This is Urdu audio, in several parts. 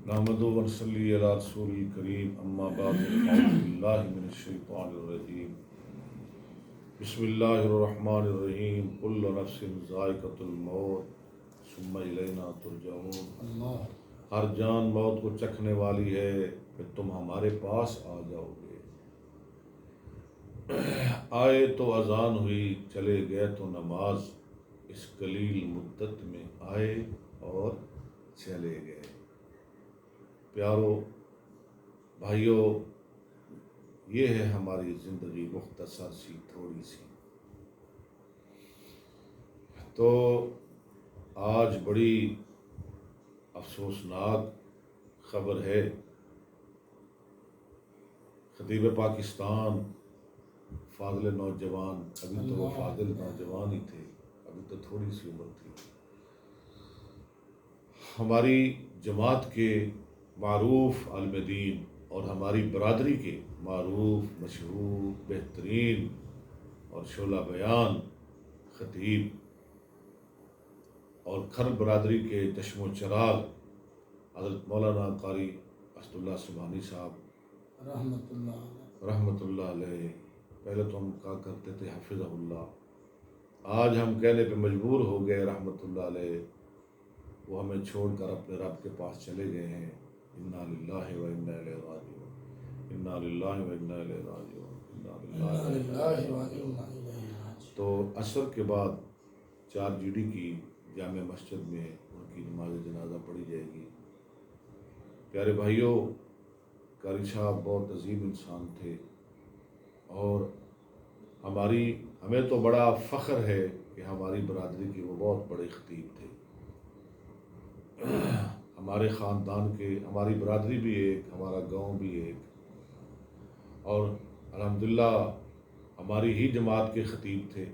نحمدہ و نصلی علی رسول الکریم اما بعد اعوذ باللہ من الشیطان الرجیم بسم اللہ الرحمن الرحیم کل نفس ذائقۃ الموت ثم الینا ترجعون ہر جان موت کو چکھنے والی ہے پھر تم ہمارے پاس آ جاؤ گے۔ آئے تو اذان ہوئی، چلے گئے تو نماز، اس قلیل مدت میں آئے اور چلے گئے۔ پیارو بھائیوں، یہ ہے ہماری زندگی، مختصر سی تھوڑی سی۔ تو آج بڑی افسوسناک خبر ہے، خطیب پاکستان فاضل نوجوان، ابھی تو وہ فاضل نوجوان ہی تھے، ابھی تو تھوڑی سی عمر تھی، ہماری جماعت کے معروف عالم دین اور ہماری برادری کے معروف مشہور بہترین اور شعلہ بیان خطیب اور کھر برادری کے چشم و چراغ حضرت مولانا قاری اسد اللہ سبحانی صاحب رحمۃ اللہ علیہ، پہلے تو ہم کہا کرتے تھے حفظہ اللہ، آج ہم کہنے پہ مجبور ہو گئے رحمۃ اللہ علیہ، وہ ہمیں چھوڑ کر اپنے رب کے پاس چلے گئے ہیں۔ انا للہ و انا الیہ راجعون، انا للہ و انا الیہ راجعون، انا للہ و انا الیہ۔ تو عصر کے بعد 4 جی ڈی کی جامع مسجد میں ان کی نماز جنازہ پڑھی جائے گی۔ پیارے بھائیوں، قاری صاحب بہت عظیم انسان تھے اور ہمیں تو بڑا فخر ہے کہ ہماری برادری کے وہ بہت بڑے خطیب تھے۔ ہمارے خاندان کے، ہماری برادری بھی ایک، ہمارا گاؤں بھی ایک، اور الحمدللہ ہماری ہی جماعت کے خطیب تھے۔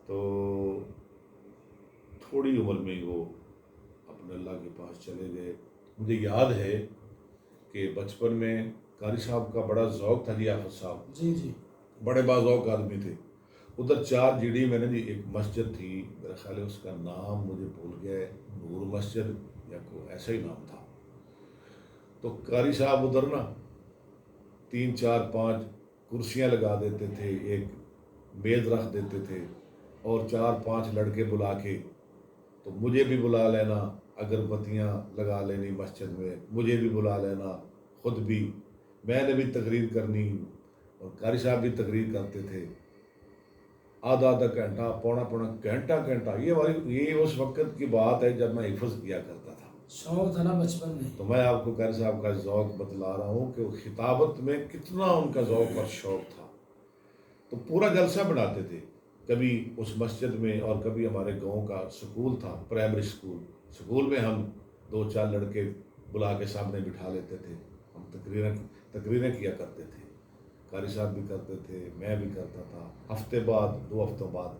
تو تھوڑی عمر میں وہ اپنے اللہ کے پاس چلے گئے۔ مجھے یاد ہے کہ بچپن میں قاری صاحب کا بڑا ذوق تھا، حافظ صاحب جی بڑے باذوق آدمی تھے۔ ادھر 4 جی ڈی میں نے جی ایک مسجد تھی، میرا خیال ہے اس کا نام مجھے بھول گیا ہے، نور مسجد یا کوئی ایسا ہی نام تھا۔ تو قاری صاحب ادھر نا 3 4 5 کرسیاں لگا دیتے تھے، ایک میز رکھ دیتے تھے اور 4 5 لڑکے بلا کے، تو مجھے بھی بلا لینا، اگربتیاں لگا لینی مسجد میں، مجھے بھی بلا لینا، خود بھی، میں نے بھی تقریر کرنی اور قاری صاحب بھی تقریر کرتے تھے۔ آدھا گھنٹہ، پونا گھنٹہ، یہ اس وقت کی بات ہے جب میں حفظ کیا کرتا تھا، شوق تھا نا بچپن میں۔ تو میں آپ کو قاری صاحب کا ذوق بتلا رہا ہوں کہ وہ خطابت میں کتنا ان کا ذوق اور شوق تھا۔ تو پورا جلسہ بناتے تھے، کبھی اس مسجد میں اور کبھی ہمارے گاؤں کا سکول تھا، پرائمری سکول میں ہم 2 4 لڑکے بلا کے سامنے بٹھا لیتے تھے، ہم تقریریں کیا کرتے تھے، قاری صاحب بھی کرتے تھے، میں بھی کرتا تھا۔ ہفتے بعد 2 ہفتوں بعد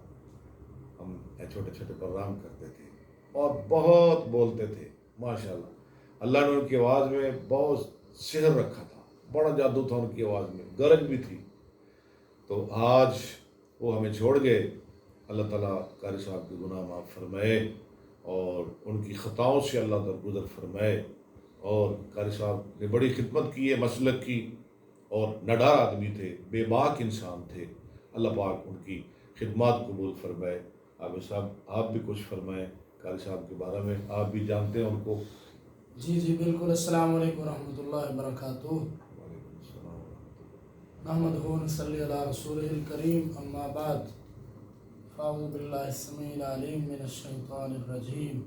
ہم چھوٹے چھوٹے پروگرام کرتے تھے اور بہت بولتے تھے، ماشاءاللہ اللہ نے ان کی آواز میں بہت سحر رکھا تھا، بڑا جادو تھا ان کی آواز میں، گرج بھی تھی۔ تو آج وہ ہمیں چھوڑ گئے، اللہ تعالیٰ قاری صاحب کے گناہ معاف فرمائے اور ان کی خطاؤں سے اللہ درگزر فرمائے۔ اور قاری صاحب نے بڑی خدمت کی ہے مسلک کی، اور نڈار آدمی تھے، بے باک انسان تھے، اللہ پاک ان کی خدمات قبول فرمائے۔ عابد صاحب آپ بھی کچھ فرمائیں قاری صاحب کے بارے میں، آپ بھی جانتے ہیں ان کو۔ جی بالکل۔ السلام علیکم ورحمۃ اللہ وبرکاتہ۔ وعلیکم السلام ورحمۃ اللہ۔ نحمدہ و نصلی علی رسول الکریم اما بعد، فاعوذ باللہ السمیع العلیم من الشیطان الرجیم،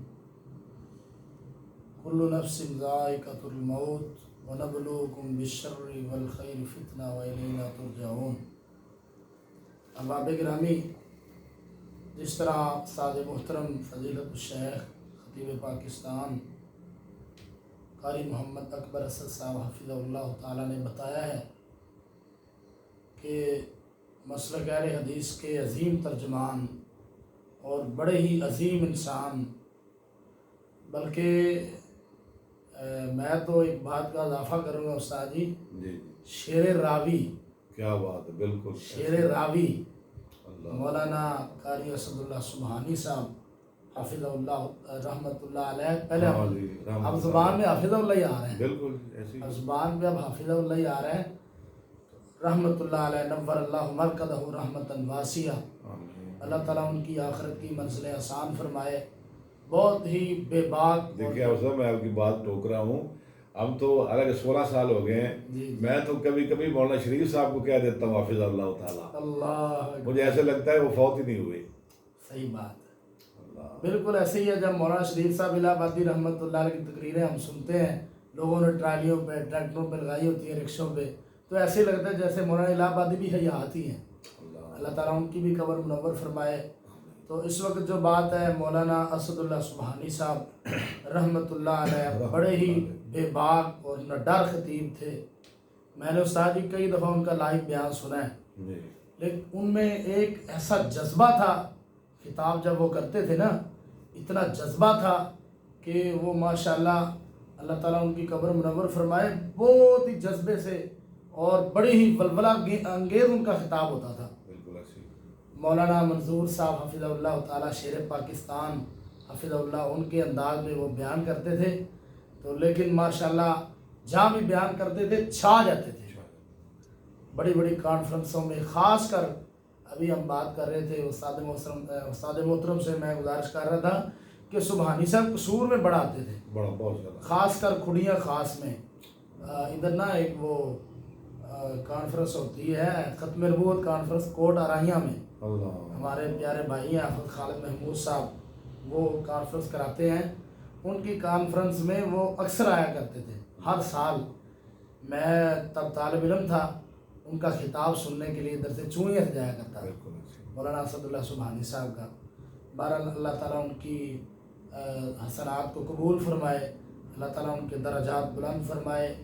کل نفس ذائقۃ الموت ونبلوکم بالشر والخیر فتنہ والینا ترجعون۔ احباب گرامی، جس طرح استاد محترم فضیلت الشیخ خطیب پاکستان قاری محمد اکبر اسد صاحب حفظہ اللہ تعالیٰ نے بتایا ہے کہ مسلک اہل حدیث کے عظیم ترجمان اور بڑے ہی عظیم انسان، بلکہ میں تو ایک بات کا اضافہ کروں گا استاد جی، شیر راوی، کیا بات ہے، بالکل شیر راوی مولانا قاری اسد اللہ سبحانی صاحب حافظ اللہ رحمۃ اللہ علیہ، پہلے ہاں جی، اب زبان میں حافظ اللہ ہی آ رہے ہیں، بالکل ایسی اب زبان پہ اب حافظ اللہ ہی آ رہے ہیں۔ رحمۃ اللہ علیہ نور اللہ مرکدہ رحمتاً واسعہ، اللہ تعالیٰ ان کی آخرت کی منزلیں آسان فرمائے۔ بہت ہی بے باک، دیکھیے افضل، میں آپ کی بات ٹوک رہا ہوں، ہم تو الگ 16 سال ہو گئے ہیں، جی میں تو کبھی کبھی مولانا شریف صاحب کو کہہ دیتا ہوں حافظ اللہ تعالیٰ، اللہ، مجھے ایسے لگتا ہے وہ فوت ہی نہیں ہوئے۔ صحیح بات ہے، اللہ، بالکل ایسے ہی ہے۔ جب مولانا شریف صاحب الہ آبادی رحمۃ اللہ علیہ کی تقریریں ہم سنتے ہیں، لوگوں نے ٹرالیوں پہ ٹریکٹروں پہ لگائی ہوتی ہیں، رکشوں پہ، تو ایسے ہی لگتا ہے جیسے مولانا الہ آبادی بھی حیات ہی ہیں۔ اللہ تعالیٰ ان کی بھی قبر منور فرمائے۔ تو اس وقت جو بات ہے، مولانا اسد اللہ سبحانی صاحب رحمۃ اللہ علیہ بڑے ہی بے باک اور نڈر خطیب تھے۔ میں نے استاد جی کئی دفعہ ان کا لائیو بیان سنا ہے، لیکن ان میں ایک ایسا جذبہ تھا، خطاب جب وہ کرتے تھے نا، اتنا جذبہ تھا کہ وہ ماشاءاللہ، اللہ تعالیٰ ان کی قبر منور فرمائے، بہت ہی جذبے سے اور بڑی ہی ولولہ انگیز ان کا خطاب ہوتا تھا۔ مولانا منظور صاحب حفظہ اللہ تعالیٰ شیر پاکستان حفظہ اللہ، ان کے انداز میں وہ بیان کرتے تھے، تو لیکن ماشاءاللہ جہاں بھی بیان کرتے تھے چھا جاتے تھے۔ بڑی بڑی کانفرنسوں میں، خاص کر ابھی ہم بات کر رہے تھے استاد محترم سے، میں گزارش کر رہا تھا کہ سبحانی صاحب قصور میں بڑا آتے تھے، بہت زیادہ، خاص خاص کر کھڑیاں خاص میں۔ ادھر نا ایک وہ کانفرنس ہوتی ہے، ختم نبوت کانفرنس، کوٹ آرائیاں میں، ہمارے پیارے بھائی ہیں حافظ خالد محمود صاحب، وہ کانفرنس کراتے ہیں۔ ان کی کانفرنس میں وہ اکثر آیا کرتے تھے ہر سال۔ میں تب طالب علم تھا، ان کا خطاب سننے کے لیے ادھر سے چونیہ سے جایا کرتا تھا، مولانا اسد اللہ سبحانی صاحب کا۔ بہرحال اللہ تعالیٰ ان کی حسنات کو قبول فرمائے، اللہ تعالیٰ ان کے درجات بلند فرمائے۔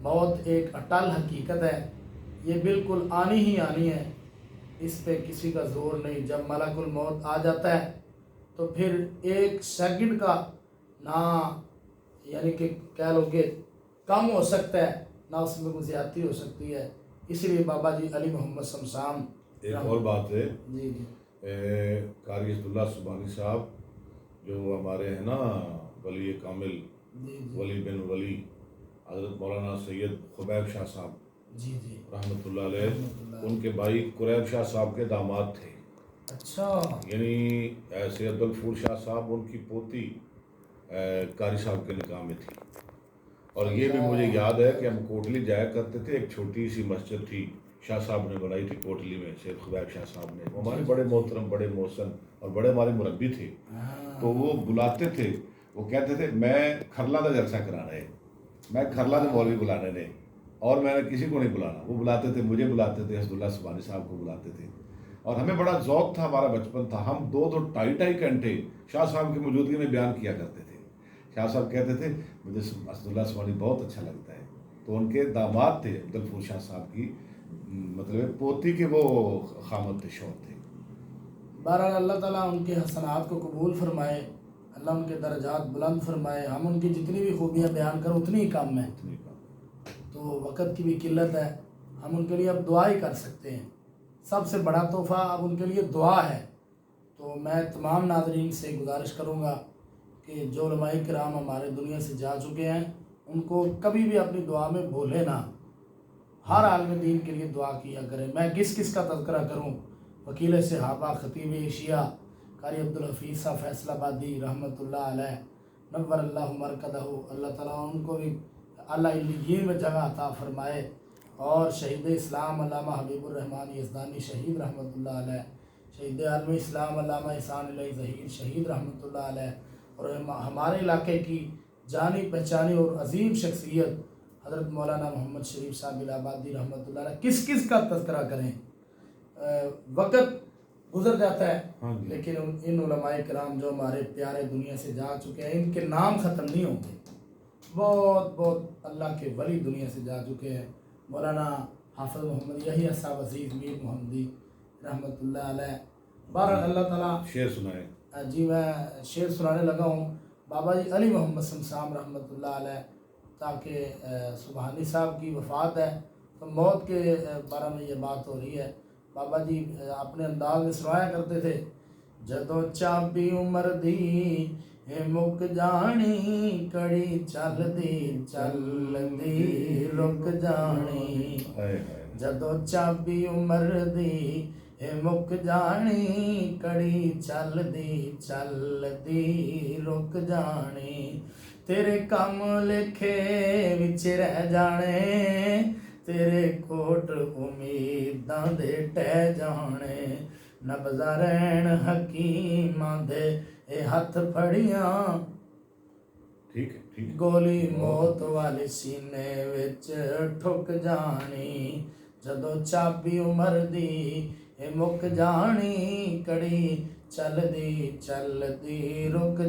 موت ایک اٹل حقیقت ہے، یہ بالکل آنی ہی آنی ہے، اس پہ کسی کا زور نہیں۔ جب ملک الموت آ جاتا ہے تو پھر ایک سیکنڈ کا نہ، یعنی کہ کہہ لو کہ کم ہو سکتا ہے، نہ اس میں کوئی زیادتی ہو سکتی ہے۔ اسی لیے بابا جی علی محمد شمشان، ایک اور بات ہے، جی جی، قاری اسد اللہ سبحانی صاحب جو ہمارے ہیں نا ولی کامل، جی ولی بن ولی حضرت مولانا سید خبیب شاہ صاحب جی جی رحمۃ اللہ علیہ، ان کے بھائی قریب شاہ صاحب کے داماد تھے، اچھا، یعنی سید عبدالغفور شاہ صاحب ان کی پوتی قاری صاحب کے نکاح میں تھی۔ اور یہ بھی مجھے یاد ہے کہ ہم کوٹلی جایا کرتے تھے، ایک چھوٹی سی مسجد تھی شاہ صاحب نے بنائی تھی کوٹلی میں، سید خبیب شاہ صاحب نے، وہ ہمارے بڑے محترم، بڑے محسن اور بڑے ہمارے مربی تھے۔ تو وہ بلاتے تھے، وہ کہتے تھے میں کھرلا کا جلسہ کرانا ہے، میں کھرلا کے مولوی بلانے نے، اور میں نے کسی کو نہیں بلانا۔ وہ بلاتے تھے، مجھے بلاتے تھے، اسد اللہ سبحانی صاحب کو بلاتے تھے، اور ہمیں بڑا ذوق تھا، ہمارا بچپن تھا، ہم 2-2 ڈھائی گھنٹے شاہ صاحب کی موجودگی میں بیان کیا کرتے تھے۔ شاہ صاحب کہتے تھے مجھے اسد اللہ سبحانی بہت اچھا لگتا ہے، تو ان کے داماد تھے عبدالغفور شاہ صاحب کی مطلب پوتی کے وہ خامد تھے، شوہر تھے۔ بہرحال اللہ تعالیٰ ان کے حسنات کو قبول فرمائے، اللہ ان کے درجات بلند فرمائے۔ ہم ان کی جتنی بھی خوبیاں بیان کریں اتنی ہی کم ہے، تو وقت کی بھی قلت ہے، ہم ان کے لیے اب دعا ہی کر سکتے ہیں۔ سب سے بڑا تحفہ اب ان کے لیے دعا ہے۔ تو میں تمام ناظرین سے گزارش کروں گا کہ جو علماء کرام ہمارے دنیا سے جا چکے ہیں، ان کو کبھی بھی اپنی دعا میں بھولے نہ، ہر عالم دین کے لیے دعا کیا کریں۔ میں کس کس کا تذکرہ کروں؟ وکیل صحابہ، خطیب ایشیا قاری عبدالحفیظ صاحب فیصل آبادی رحمۃ اللہ علیہ، نور اللہ مرکدہ، اللہ تعالیٰ ان کو بھی اعلیٰ علیین میں جگہ عطا فرمائے۔ اور شہید اسلام علامہ حبیب الرحمن یزدانی شہید رحمۃ اللہ علیہ، شہید عالم اسلام علامہ احسان علیہ ظہیر شہید رحمۃ اللہ علیہ، اور ہمارے علاقے کی جانی پہچانی اور عظیم شخصیت حضرت مولانا محمد شریف صاحب الہ آبادی رحمۃ اللہ علیہ، کس کس کا تذکرہ کریں؟ وقت گزر جاتا ہے، لیکن ان علماء کرام جو ہمارے پیارے دنیا سے جا چکے ہیں، ان کے نام ختم نہیں ہوں گے۔ بہت بہت اللہ کے ولی دنیا سے جا چکے ہیں۔ مولانا حافظ محمد یحییٰ صاحب عزیز میر محمدی رحمۃ اللہ علیہ۔ بہرحال اللہ تعالیٰ، شعر سنائے جی میں شعر سنانے لگا ہوں، بابا جی علی محمد شمشان رحمۃ اللہ علیہ، تاکہ سبحانی صاحب کی وفات ہے تو موت کے بارے میں یہ بات ہو رہی ہے۔ بابا جی اپنے انداز میں سنایا کرتے تھے ਜਦੋਂ ਚਾਬੀ ਉਮਰ ਦੀ ਇਹ ਮੁੱਕ ਜਾਣੀ, ਕੜੀ ਚੱਲਦੀ ਚੱਲਦੀ ਰੁਕ ਜਾਣੀ। ਹਾਏ ਹਾਏ ਜਦੋਂ ਚਾਬੀ ਉਮਰ ਦੀ ਇਹ ਮੁੱਕ ਜਾਣੀ, ਕੜੀ ਚੱਲਦੀ ਚੱਲਦੀ ਰੁਕ ਜਾਣੀ। ਤੇਰੇ ਕੰਮ ਲਿਖੇ ਵਿੱਚ ਰਹਿ ਜਾਣੇ, ਤੇਰੇ ਕੋਟ ਉਮੀਦਾਂ ਦੇ ਟਹਿ ਜਾਣੇ। ਨਬਜ਼ਾਂ ਰਹਿਣ ਹਕੀਮਾਂ ਦੇ ਇਹ ਹੱਥ ਫੜੀਆਂ, ਠੀਕ ਹੈ ਠੀਕ ਹੈ। ਗੋਲੀ ਮੌਤ ਵਾਲੇ ਸੀਨੇ ਵਿੱਚ ਠੁੱਕ ਜਾਣੀ। ਜਦੋਂ ਚਾਬੀ ਉਮਰ ਦੀ ਇਹ ਮੁੱਕ ਜਾਣੀ, ਕੜੀ ਚੱਲਦੀ ਚੱਲਦੀ ਰੁਕ